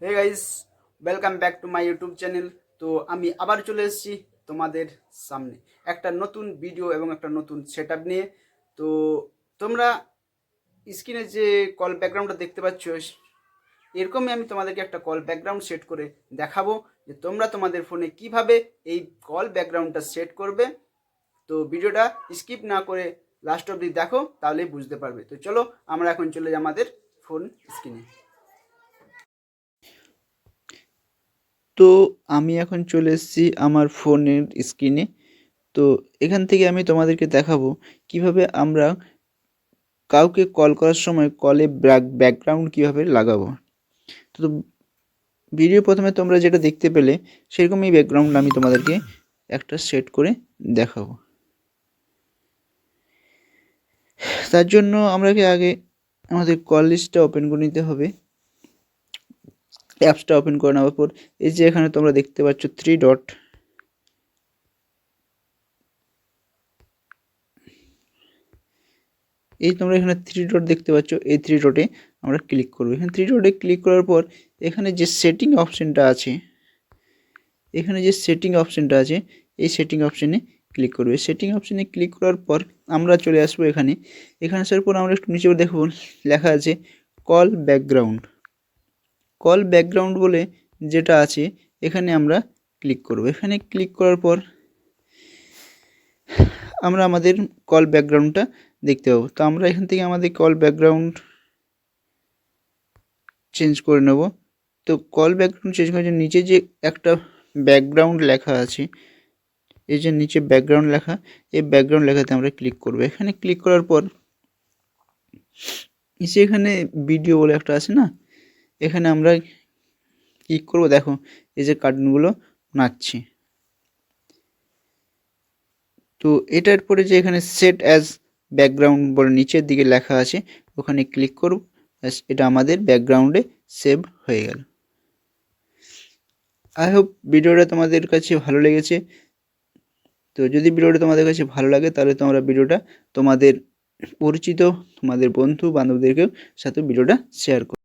Hey guys, welcome back to my YouTube channel. তো আমি আবার চলে এসেছি তোমাদের সামনে একটা নতুন ভিডিও এবং একটা নতুন সেট আপ নিয়ে। তো তোমরা স্ক্রিনে যে কল ব্যাকগ্রাউন্ডটা দেখতে পাচ্ছ, এরকমই আমি তোমাদেরকে একটা কল ব্যাকগ্রাউন্ড সেট করে দেখাবো যে তোমরা তোমাদের ফোনে কিভাবে এই কল ব্যাকগ্রাউন্ডটা সেট করবে। তো ভিডিওটা স্কিপ না করে লাস্ট অবধি দেখো, তাহলেই বুঝতে পারবে। তো চলো আমরা এখন চলে যাই আমাদের ফোন স্ক্রিনে। তো আমি এখন চলে এসেছি আমার ফোনের স্ক্রিনে। তো এখান থেকে আমি তোমাদেরকে দেখাবো কিভাবে আমরা কাউকে কল করার সময় কলে ব্যাকগ্রাউন্ড কিভাবে লাগাবো। তো ভিডিও প্রথমে তোমরা যেটা দেখতে পেলে সেরকমই ব্যাকগ্রাউন্ড আমি তোমাদেরকে একটা সেট করে দেখাবো। তার জন্য আমরাকে আগে আমাদের কল লিস্টটা ওপেন করে নিতে হবে। অ্যাপসটা ওপেন করে নেওয়ার পর এই যে এখানে তোমরা দেখতে পাচ্ছ থ্রি ডট, এই তোমরা এখানে থ্রি ডট দেখতে পাচ্ছ, এই থ্রি ডটে আমরা ক্লিক করবো। এখানে থ্রি ডটে ক্লিক করার পর এখানে যে সেটিং অপশানটা আছে, এই সেটিং অপশানে ক্লিক করবে। সেটিং অপশানে ক্লিক করার পর আমরা চলে আসবো এখানে আসার পর আমরা একটু নিচে দেখব লেখা আছে কল ব্যাকগ্রাউন্ড বলে যেটা আছে, এখানে আমরা ক্লিক করব। এখানে ক্লিক করার পর আমরা আমাদের কল ব্যাকগ্রাউন্ডটা দেখতে পাবো। তো আমরা এখান থেকে আমাদের কল ব্যাকগ্রাউন্ড চেঞ্জ করে নেব। তো কল ব্যাকগ্রাউন্ড চেঞ্জ করার জন্য নিচে যে একটা ব্যাকগ্রাউন্ড লেখা আছে, এই যে নিচে ব্যাকগ্রাউন্ড লেখা, এই ব্যাকগ্রাউন্ড লেখাতে আমরা ক্লিক করব। এখানে ক্লিক করার পর এখানে ভিডিও বলে একটা আছে না, এখানে আমরা ক্লিক করব। দেখো এই যে কার্টুনগুলো নাচছে। তো এটার পরে যে এখানে সেট অ্যাজ ব্যাকগ্রাউন্ড বলে নিচের দিকে লেখা আছে, ওখানে ক্লিক করব। এটা আমাদের ব্যাকগ্রাউন্ডে সেভ হয়ে গেল। আই হোপ ভিডিওটা তোমাদের কাছে ভালো লেগেছে। তো যদি ভিডিওটা তোমাদের কাছে ভালো লাগে তাহলে তোমরা ভিডিওটা তোমাদের পরিচিত, তোমাদের বন্ধু বান্ধবদেরকেও সাথে ভিডিওটা শেয়ার করো।